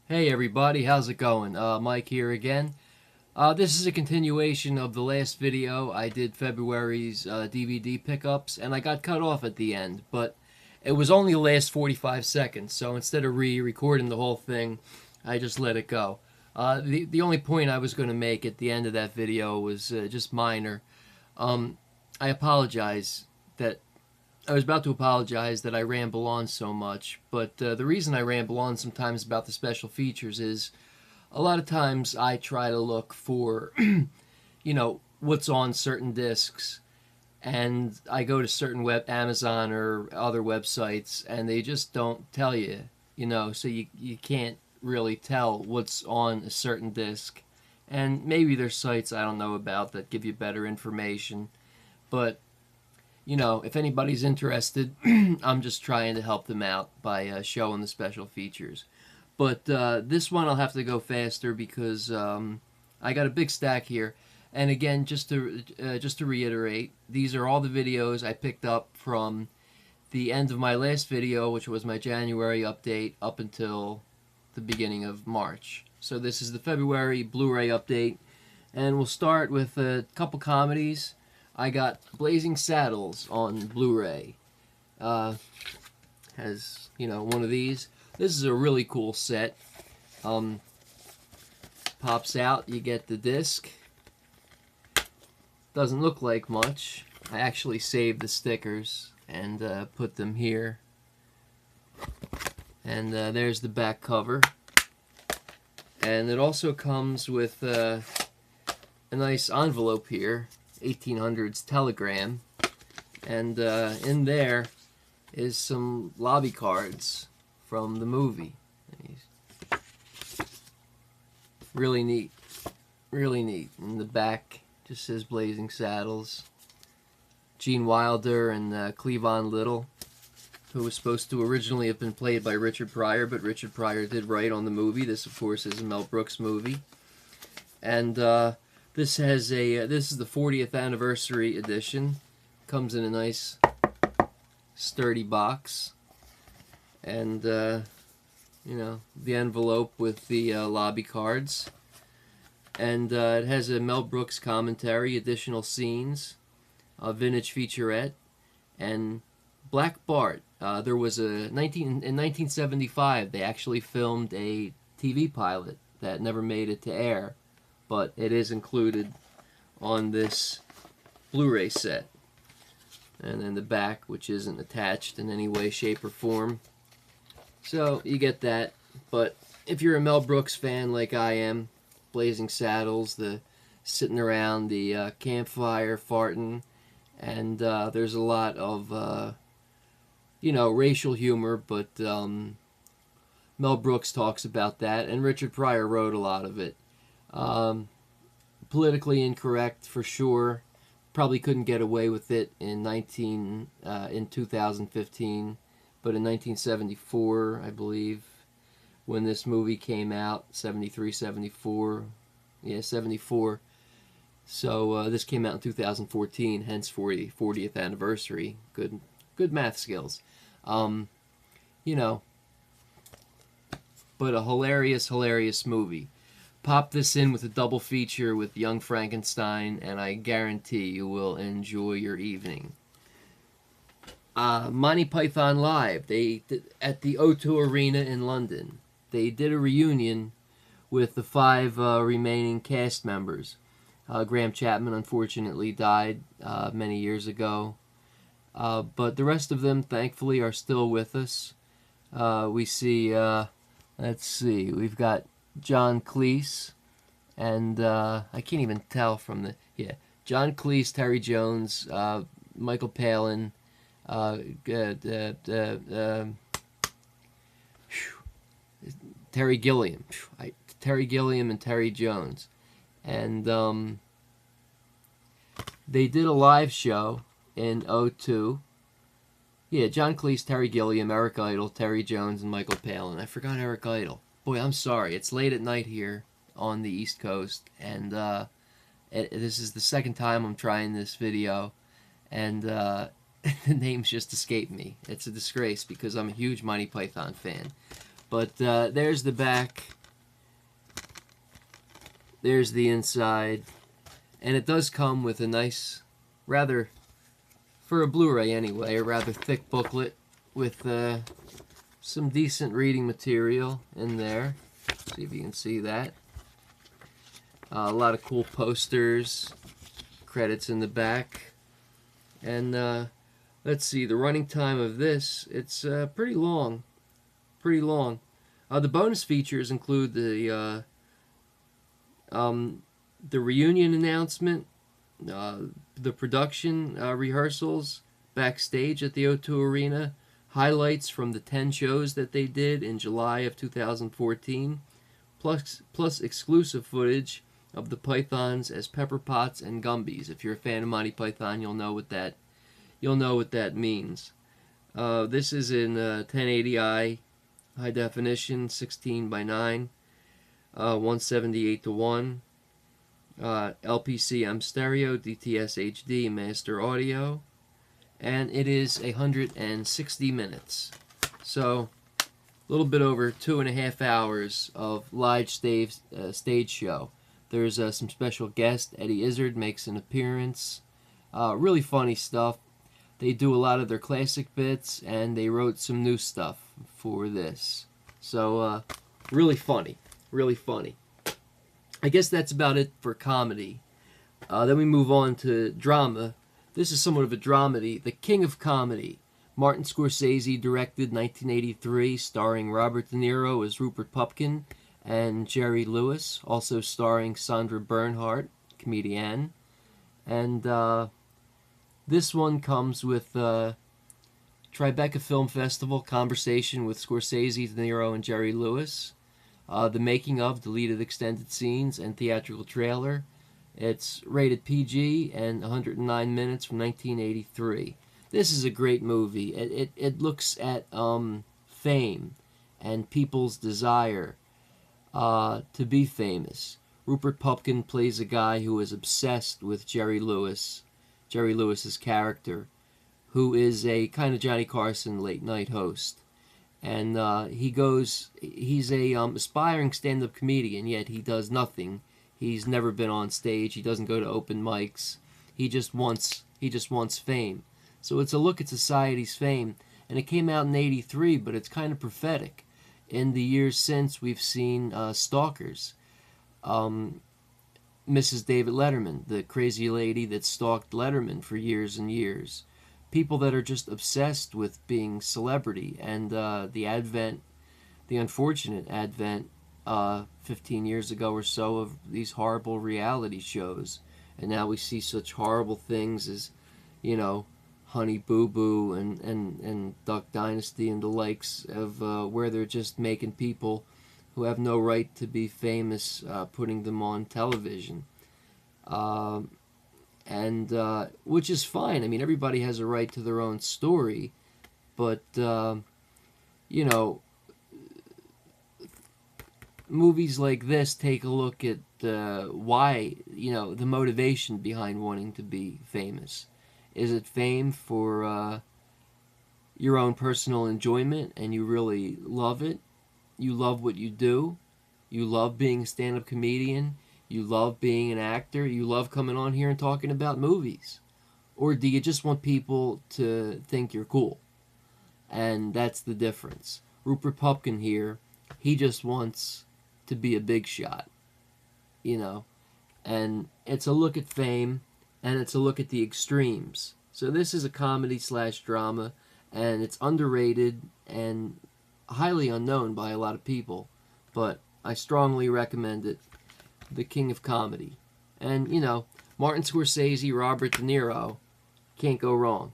Hey everybody, how's it going? Mike here again. This is a continuation of the last video. I did February's DVD pickups, and I got cut off at the end, but it was only the last 45 seconds, so instead of re-recording the whole thing, I just let it go. The only point I was going to make at the end of that video was just minor. I apologize that I was about to apologize that I ramble on so much, but the reason I ramble on sometimes about the special features is a lot of times I try to look for, what's on certain discs, and I go to certain Amazon or other websites, and they just don't tell you, so you can't really tell what's on a certain disc. And maybe there's sites I don't know about that give you better information, but if anybody's interested, I'm just trying to help them out by showing the special features. But this one I'll have to go faster because I got a big stack here. And again, just to reiterate, these are all the videos I picked up from the end of my last video, which was my January update, up until the beginning of March. So this is the February Blu-ray update, and we'll start with a couple comedies. I got Blazing Saddles on Blu-ray. Has, one of these. This is a really cool set. Pops out, you get the disc. Doesn't look like much. I actually saved the stickers and put them here. And there's the back cover. And it also comes with a nice envelope here. 1800s telegram, and in there is some lobby cards from the movie. Really neat, really neat. In the back just says Blazing Saddles. Gene Wilder and Cleavon Little, who was supposed to originally have been played by Richard Pryor, but Richard Pryor did write on the movie. This, of course, is a Mel Brooks movie, and this is the 40th anniversary edition. Comes in a nice sturdy box, and the envelope with the lobby cards, and it has a Mel Brooks commentary, additional scenes, a vintage featurette, and Black Bart. There was in 1975 they actually filmed a TV pilot that never made it to air, but it is included on this Blu-ray set. And then the back, which isn't attached in any way, shape, or form. So you get that. But if you're a Mel Brooks fan like I am, Blazing Saddles, the sitting around the campfire farting, and there's a lot of racial humor, but Mel Brooks talks about that, and Richard Pryor wrote a lot of it. Politically incorrect for sure. Probably couldn't get away with it in 2015, but in 1974, I believe, when this movie came out, 73, 74, yeah, 74. So this came out in 2014, hence 40th anniversary. Good math skills. But a hilarious movie. Pop this in with a double feature with Young Frankenstein, and I guarantee you will enjoy your evening. Monty Python Live, at the O2 Arena in London. They did a reunion with the 5 remaining cast members. Graham Chapman unfortunately died many years ago, but the rest of them, thankfully, are still with us. We see, let's see, we've got John Cleese, and I can't even tell from John Cleese, Terry Jones, Michael Palin, Terry Gilliam, and Terry Jones, and they did a live show in '02. Yeah, John Cleese, Terry Gilliam, Eric Idle, Terry Jones, and Michael Palin. I forgot Eric Idle. Boy, I'm sorry. It's late at night here on the East Coast, and this is the second time I'm trying this video, and the names just escaped me. It's a disgrace because I'm a huge Monty Python fan. But there's the back There's the inside. And it does come with a nice, rather, for a Blu-ray anyway, a rather thick booklet with some decent reading material in there. See if you can see that. A lot of cool posters, credits in the back. And let's see, the running time of this, it's pretty long. Pretty long. The bonus features include the reunion announcement, the production rehearsals backstage at the O2 Arena, highlights from the 10 shows that they did in July of 2014, plus exclusive footage of the Pythons as Pepper Potts and Gumbies. If you're a fan of Monty Python, you'll know what that means. This is in 1080i high definition, 16 by 9, 178 to 1. LPCM stereo, DTS HD, master audio, and it is 160 minutes. So, a little bit over 2.5 hours of live stage show. There's some special guest. Eddie Izzard makes an appearance. Really funny stuff. They do a lot of their classic bits, and they wrote some new stuff for this. So, really funny. Really funny. I guess that's about it for comedy. Then we move on to drama. This is somewhat of a dramedy. The King of Comedy. Martin Scorsese directed 1983, starring Robert De Niro as Rupert Pupkin and Jerry Lewis, also starring Sandra Bernhardt, comedienne. And this one comes with Tribeca Film Festival conversation with Scorsese, De Niro, and Jerry Lewis. The making of, deleted extended scenes, and theatrical trailer. It's rated PG and 109 minutes from 1983. This is a great movie. It looks at fame and people's desire to be famous. Rupert Pupkin plays a guy who is obsessed with Jerry Lewis's character, who is a kind of Johnny Carson late night host. And he's a aspiring stand-up comedian, yet he does nothing. He's never been on stage. He doesn't go to open mics. He just wants fame. So it's a look at society's fame. And it came out in '83, but it's kind of prophetic. In the years since, we've seen stalkers. Mrs. David Letterman, the crazy lady that stalked Letterman for years and years. People that are just obsessed with being celebrity, and the unfortunate advent 15 years ago or so of these horrible reality shows. And now we see such horrible things as, Honey Boo Boo and Duck Dynasty and the likes of where they're just making people who have no right to be famous, putting them on television. Which is fine. I mean, everybody has a right to their own story, but movies like this take a look at why, the motivation behind wanting to be famous. Is it fame for your own personal enjoyment, and you really love it? You love what you do? You love being a stand-up comedian? You love being an actor? You love coming on here and talking about movies? Or do you just want people to think you're cool? And that's the difference. Rupert Pupkin here, he just wants to be a big shot. And it's a look at fame, and it's a look at the extremes. So this is a comedy/drama, and it's underrated and highly unknown by a lot of people. But I strongly recommend it. The King of Comedy. And, Martin Scorsese, Robert De Niro, can't go wrong.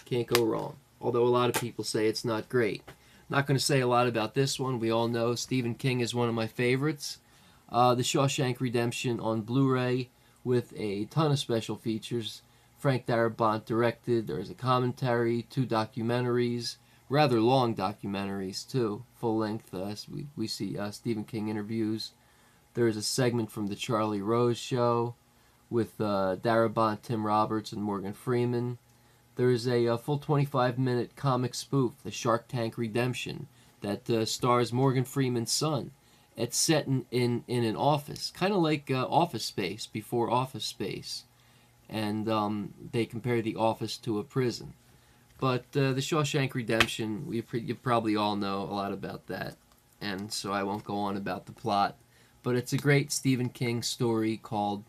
Can't go wrong. Although a lot of people say it's not great. Not going to say a lot about this one. We all know Stephen King is one of my favorites. The Shawshank Redemption on Blu-ray with a ton of special features. Frank Darabont directed. There's a commentary, 2 documentaries, rather long documentaries too, full length. We see Stephen King interviews. There is a segment from The Charlie Rose Show with Darabont, Tim Roberts, and Morgan Freeman. There's a full 25-minute comic spoof, The Shark Tank Redemption, that stars Morgan Freeman's son It's set in an office, kind of like Office Space before Office Space, and they compare the office to a prison. But the Shawshank Redemption, you probably all know a lot about that, and so I won't go on about the plot. But it's a great Stephen King story called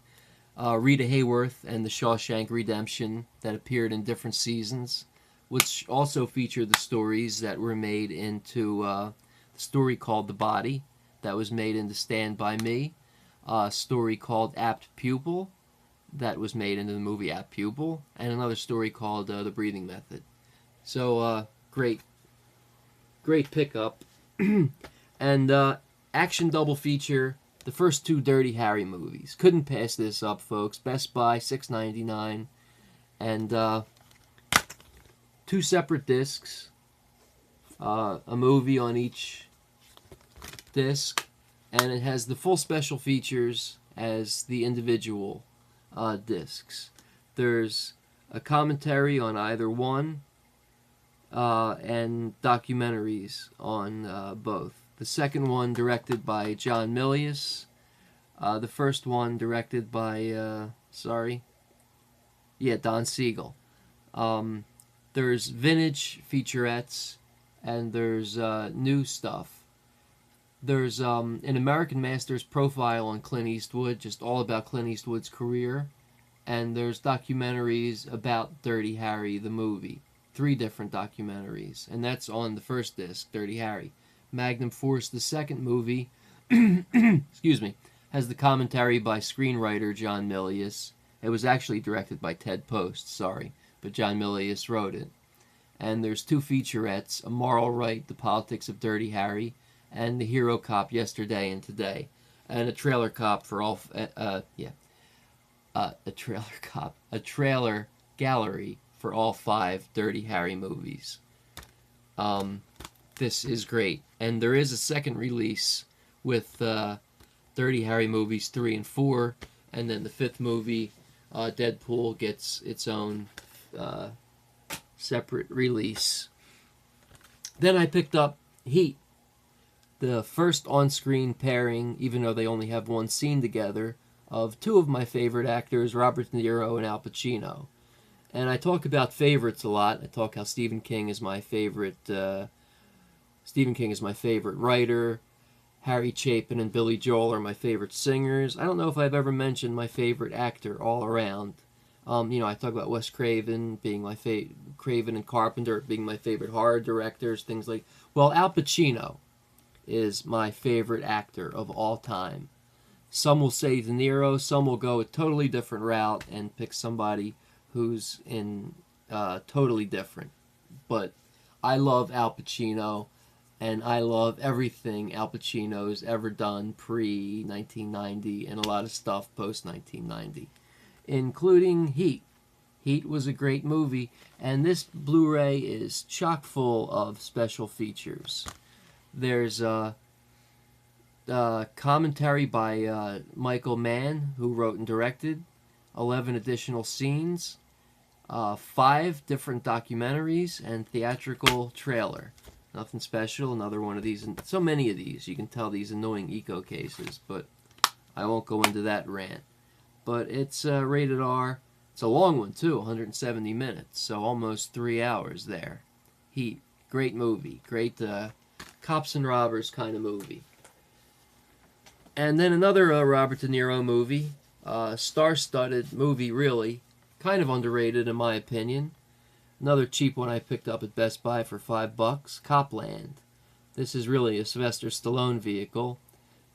Rita Hayworth and the Shawshank Redemption that appeared in different seasons, which also featured the stories that were made into the story called The Body, that was made into Stand By Me, a story called Apt Pupil, that was made into the movie Apt Pupil, and another story called The Breathing Method. So, great pickup. And action double feature, the first two Dirty Harry movies. Couldn't pass this up, folks. Best Buy, $6.99. And two separate discs. A movie on each disc. And it has the full special features as the individual discs. There's a commentary on either one, and documentaries on both. The second one directed by John Milius. The first one directed by, Don Siegel. There's vintage featurettes, and there's new stuff. There's an American Masters profile on Clint Eastwood, just all about Clint Eastwood's career. And there's documentaries about Dirty Harry, the movie. 3 different documentaries. And that's on the first disc, Dirty Harry. Magnum Force, the second movie, excuse me, has the commentary by screenwriter John Milius. It was actually directed by Ted Post, but John Milius wrote it. And there's 2 featurettes, A Moral Right, The Politics of Dirty Harry, and The Hero Cop, Yesterday and Today. And a trailer cop for all, a trailer gallery for all 5 Dirty Harry movies. This is great. And there is a second release with Dirty Harry movies 3 and 4, and then the 5th movie, Deadpool, gets its own separate release. Then I picked up Heat, the first on-screen pairing, even though they only have one scene together, of 2 of my favorite actors, Robert De Niro and Al Pacino. And I talk about favorites a lot. I talk how Stephen King is my favorite writer. Harry Chapin and Billy Joel are my favorite singers. I don't know if I've ever mentioned my favorite actor all around. I talk about Wes Craven being my Craven and Carpenter being my favorite horror directors, things like. Well, Al Pacino is my favorite actor of all time. Some will say De Niro, some will go a totally different route and pick somebody who's in totally different. But I love Al Pacino, and I love everything Al Pacino's ever done pre-1990 and a lot of stuff post-1990, including Heat. Heat was a great movie, and this Blu-ray is chock full of special features. There's a commentary by Michael Mann, who wrote and directed, 11 additional scenes, 5 different documentaries, and theatrical trailer. Nothing special, another one of these, and so many of these, you can tell these annoying eco cases, but I won't go into that rant. But it's rated R. It's a long one, too, 170 minutes, so almost 3 hours there. Heat, great movie, great cops and robbers kind of movie. And then another Robert De Niro movie, star-studded movie, really, kind of underrated in my opinion. Another cheap one I picked up at Best Buy for $5, Copland. This is really a Sylvester Stallone vehicle,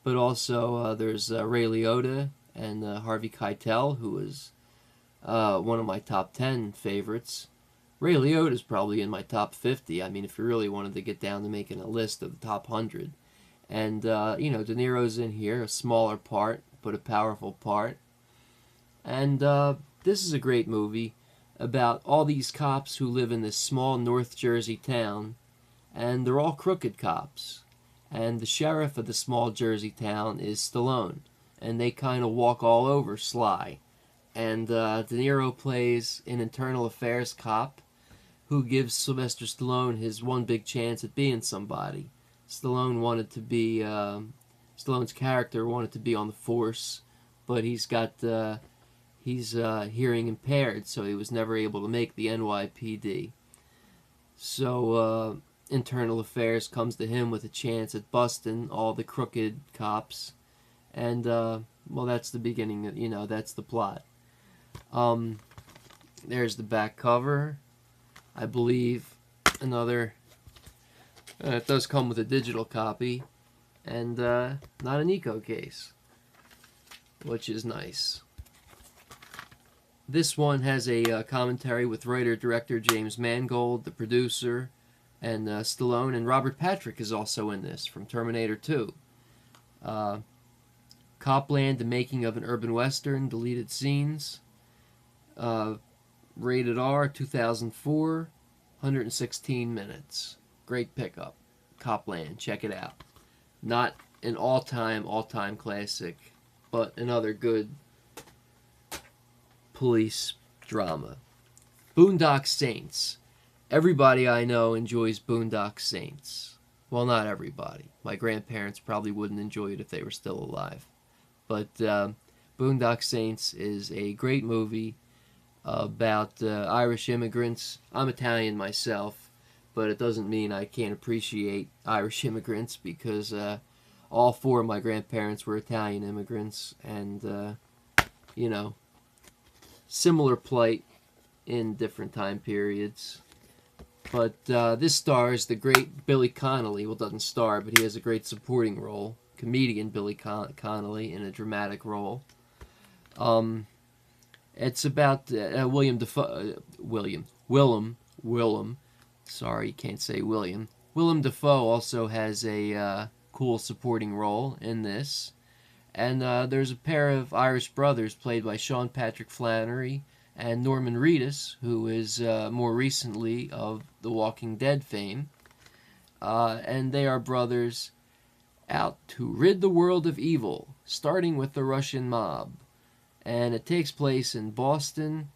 but also there's Ray Liotta and Harvey Keitel, who is one of my top 10 favorites. Ray Liotta is probably in my top 50. I mean, if you really wanted to get down to making a list of the top 100. And, De Niro's in here, a smaller part, but a powerful part. And this is a great movie about all these cops who live in this small North Jersey town, and they're all crooked cops. And the sheriff of the small Jersey town is Stallone, and they kind of walk all over Sly. And De Niro plays an internal affairs cop who gives Sylvester Stallone his one big chance at being somebody. Stallone wanted to be Stallone's character wanted to be on the force, but he's hearing impaired, so he was never able to make the NYPD. So Internal Affairs comes to him with a chance at busting all the crooked cops, and well, that's the beginning. That's the plot. There's the back cover. I believe another. It does come with a digital copy, and not an eco case, which is nice. This one has a commentary with writer-director James Mangold, the producer, and Stallone, and Robert Patrick is also in this, from Terminator 2. Copland, The Making of an Urban Western, deleted scenes. Rated R, 2004, 116 minutes. Great pickup. Copland, check it out. Not an all-time classic, but another good police drama. Boondocks Saints. Everybody I know enjoys Boondocks Saints. Well, not everybody. My grandparents probably wouldn't enjoy it if they were still alive. But Boondocks Saints is a great movie about Irish immigrants. I'm Italian myself, but it doesn't mean I can't appreciate Irish immigrants, because all four of my grandparents were Italian immigrants, and similar plight in different time periods. But this stars the great Billy Connolly. Well, doesn't star, but he has a great supporting role. Comedian Billy Connolly in a dramatic role. It's about Willem. Sorry, can't say William. Willem Dafoe also has a cool supporting role in this. And there's a pair of Irish brothers played by Sean Patrick Flannery and Norman Reedus, who is more recently of The Walking Dead fame. And they are brothers out to rid the world of evil, starting with the Russian mob. And it takes place in Boston,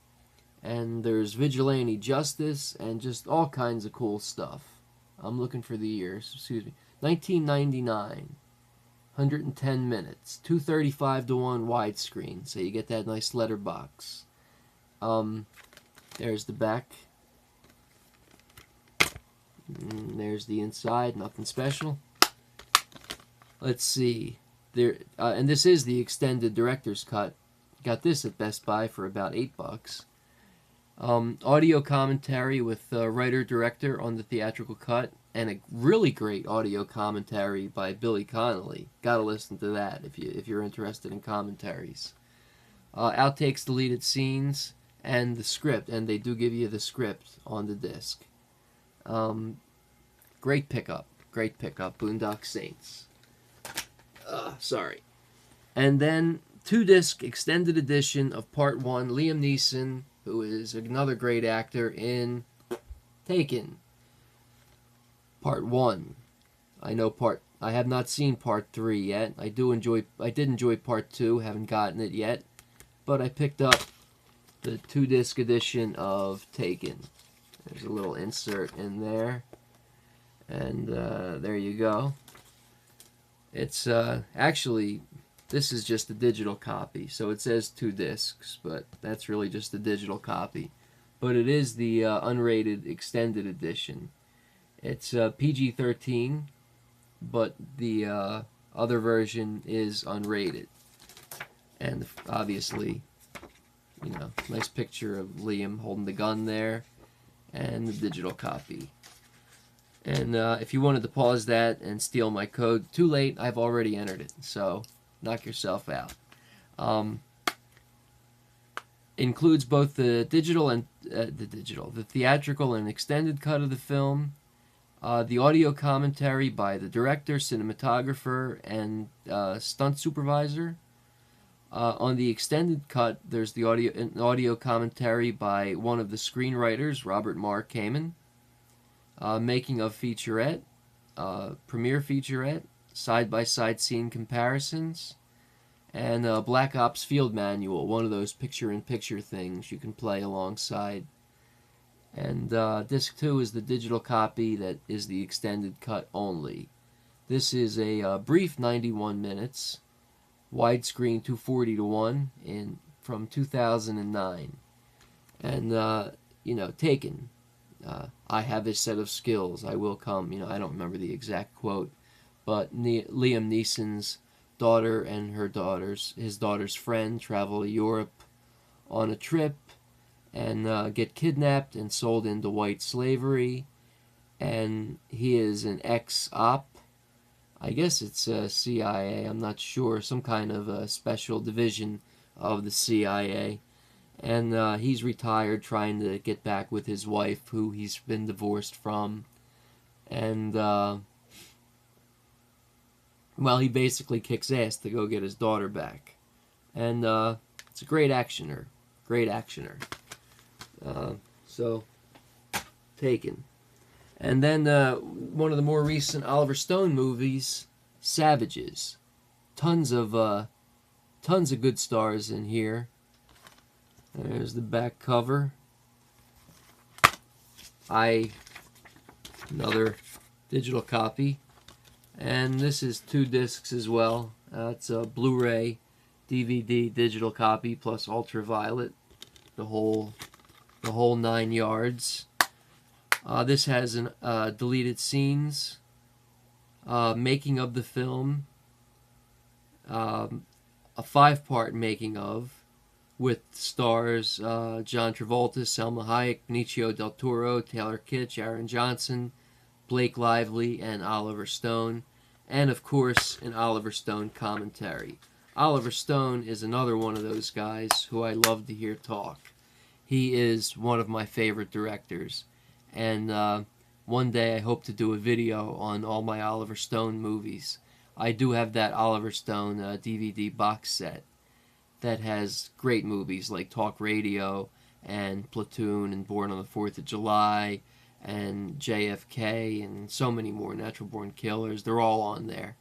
and there's vigilante justice and just all kinds of cool stuff. I'm looking for the years, 1999. 110 minutes, 235:1 widescreen, so you get that nice letterbox. There's the back. There's the inside, nothing special. Let's see. And this is the extended director's cut. Got this at Best Buy for about $8. Audio commentary with writer-director on the theatrical cut, and a really great audio commentary by Billy Connolly. Gotta listen to that if you're interested in commentaries. Outtakes, deleted scenes, and the script, and they do give you the script on the disc. Great pickup, Boondocks Saints. Sorry. And then 2-disc extended edition of Part 1, Liam Neeson, who is another great actor in Taken. Part 1. I have not seen Part 3 yet. I did enjoy Part 2, haven't gotten it yet. But I picked up the 2-disc edition of Taken. There's a little insert in there. And there you go. It's actually, this is just a digital copy. So it says 2 discs, but that's really just a digital copy. But it is the unrated extended edition. It's PG-13, but the other version is unrated. And obviously, nice picture of Liam holding the gun there, and the digital copy. And if you wanted to pause that and steal my code, too late, I've already entered it, so knock yourself out. Includes both the digital and the theatrical and extended cut of the film, the audio commentary by the director, cinematographer, and stunt supervisor. On the extended cut, there's the audio commentary by one of the screenwriters, Robert Mark Kamen. Making of featurette, premiere featurette, side-by-side scene comparisons, and Black Ops Field Manual, one of those picture-in-picture things you can play alongside. And Disc 2 is the digital copy that is the extended cut only. This is a brief 91 minutes, widescreen 240:1 from 2009. And, you know, Taken. I have a set of skills. I will come. You know, I don't remember the exact quote. But Liam Neeson's daughter and his daughter's friend travel to Europe on a trip and get kidnapped and sold into white slavery. And he is an ex-op. I guess it's CIA. I'm not sure. Some kind of a special division of the CIA. And he's retired, trying to get back with his wife, who he's been divorced from. And, well, he basically kicks ass to go get his daughter back. And it's a great actioner. Great actioner. So, Taken. And then one of the more recent Oliver Stone movies, Savages. Tons of good stars in here. There's the back cover. Another digital copy. And this is 2 discs as well. It's a Blu-ray, DVD, digital copy, plus ultraviolet. The whole 9 yards. This has deleted scenes, making of the film, a 5-part making of, with stars John Travolta, Selma Hayek, Benicio del Toro, Taylor Kitsch, Aaron Johnson, Blake Lively, and Oliver Stone, and of course an Oliver Stone commentary. Oliver Stone is another one of those guys who I love to hear talk. He is one of my favorite directors, and one day I hope to do a video on all my Oliver Stone movies. I do have that Oliver Stone DVD box set that has great movies like Talk Radio and Platoon and Born on the 4th of July and JFK and so many more, Natural Born Killers. They're all on there.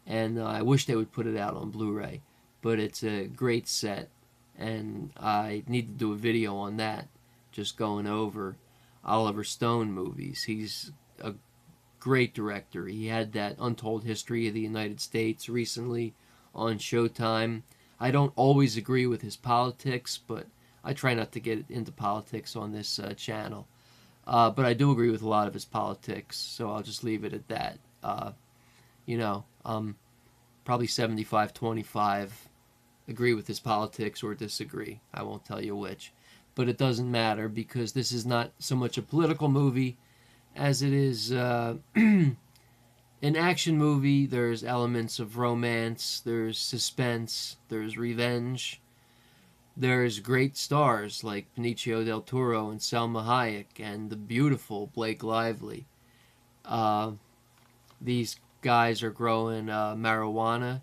And I wish they would put it out on Blu-ray, but it's a great set, and I need to do a video on that, just going over Oliver Stone movies. He's a great director. He had that Untold History of the United States recently on Showtime. I don't always agree with his politics, but I try not to get into politics on this channel. But I do agree with a lot of his politics, so I'll just leave it at that. You know, probably 75-25 agree with his politics or disagree. I won't tell you which. But it doesn't matter, because this is not so much a political movie as it is an action movie. There's elements of romance, there's suspense, there's revenge. There's great stars like Benicio del Toro and Selma Hayek and the beautiful Blake Lively. These guys are growing marijuana,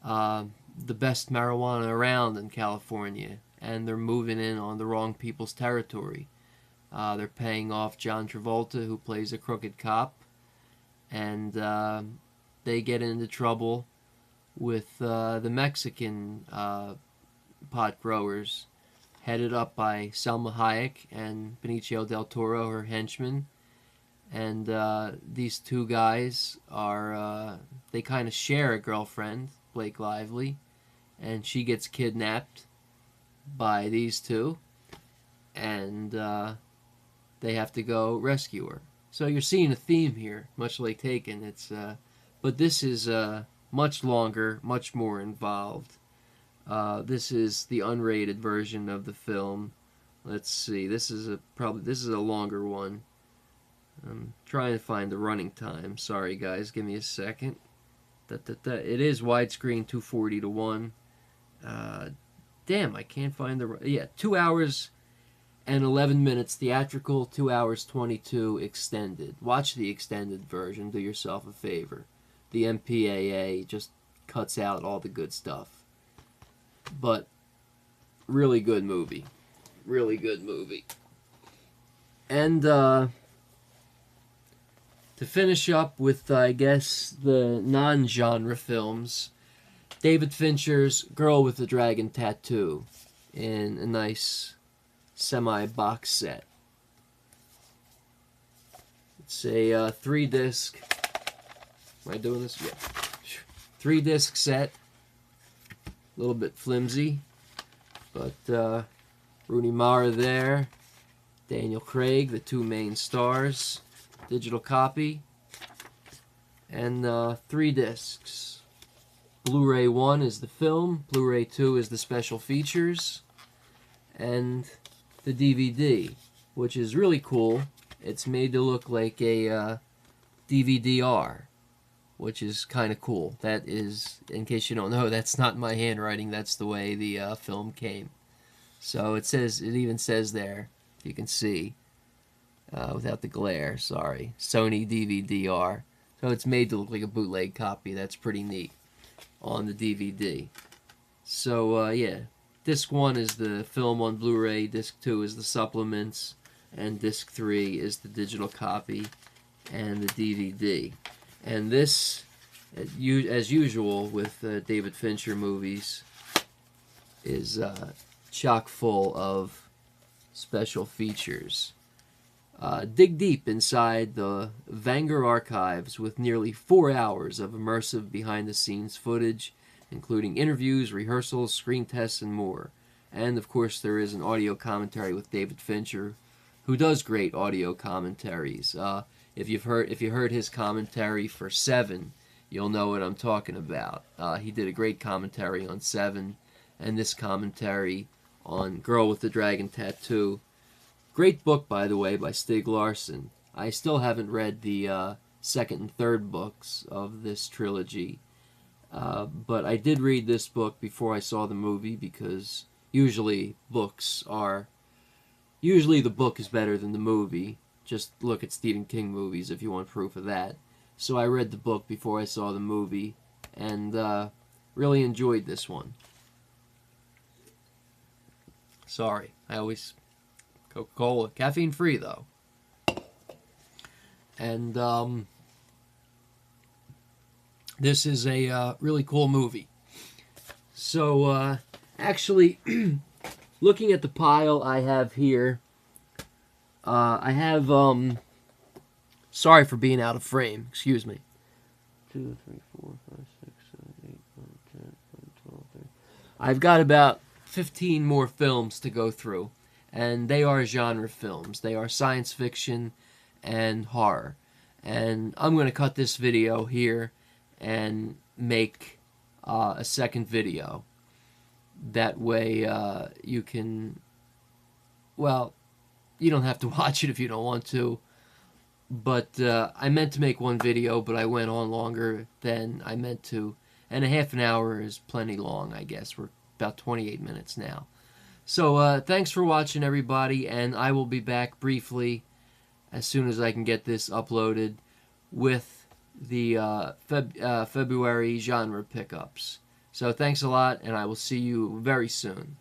the best marijuana around in California, and they're moving in on the wrong people's territory. They're paying off John Travolta, who plays a crooked cop, and they get into trouble with the Mexican pot growers, headed up by Selma Hayek and Benicio del Toro, her henchman. And these two guys are, they kind of share a girlfriend, Blake Lively, and she gets kidnapped by these two, and they have to go rescue her. So you're seeing a theme here, much like Taken. It's but this is much longer, much more involved. This is the unrated version of the film. Let's see. This is a longer one. I'm trying to find the running time. Sorry, guys. Give me a second. It is widescreen 240:1. Damn, I can't find the... Yeah, 2 hours and 11 minutes theatrical, 2 hours 22 extended. Watch the extended version. Do yourself a favor. The MPAA just cuts out all the good stuff. But really good movie. Really good movie. And to finish up with, I guess, the non-genre films, David Fincher's Girl with the Dragon Tattoo in a nice semi-box set. It's a 3-disc Am I doing this? Yeah. 3-disc set. A little bit flimsy. But Rooney Mara there. Daniel Craig, the two main stars. Digital copy. And 3 discs. Blu-ray 1 is the film. Blu-ray 2 is the special features. And the DVD, which is really cool. It's made to look like a DVD-R, which is kind of cool. That is, in case you don't know, that's not my handwriting. That's the way the film came. So it even says there, if you can see, without the glare, sorry, Sony DVD-R. So it's made to look like a bootleg copy. That's pretty neat on the DVD. So yeah, disc 1 is the film on Blu-ray, disc 2 is the supplements, and disc 3 is the digital copy and the DVD. And this, as usual with David Fincher movies, is chock full of special features. Dig deep inside the Vanger archives with nearly 4 hours of immersive behind-the-scenes footage, including interviews, rehearsals, screen tests, and more. And, of course, there is an audio commentary with David Fincher, who does great audio commentaries. If you heard his commentary for Seven, you'll know what I'm talking about. He did a great commentary on Seven, and this commentary on Girl with the Dragon Tattoo. Great book, by the way, by Stieg Larsson. I still haven't read the second and third books of this trilogy, but I did read this book before I saw the movie, because usually the book is better than the movie. Just look at Stephen King movies if you want proof of that. So I read the book before I saw the movie, and really enjoyed this one. Sorry, I always... Coca-Cola. Caffeine-free, though. And this is a really cool movie. So, actually, looking at the pile I have here, I have, sorry for being out of frame, excuse me. 2, 3, 4, 5, 6, 7, 8, 9, 10, 11, 12, 13. I've got about 15 more films to go through, and they are genre films. They are science fiction and horror. And I'm going to cut this video here and make a second video. That way you can, well, you don't have to watch it if you don't want to. But I meant to make one video, but I went on longer than I meant to. And a half an hour is plenty long, I guess. We're about 28 minutes now. So thanks for watching, everybody, and I will be back briefly as soon as I can get this uploaded with the February genre pickups. So thanks a lot, and I will see you very soon.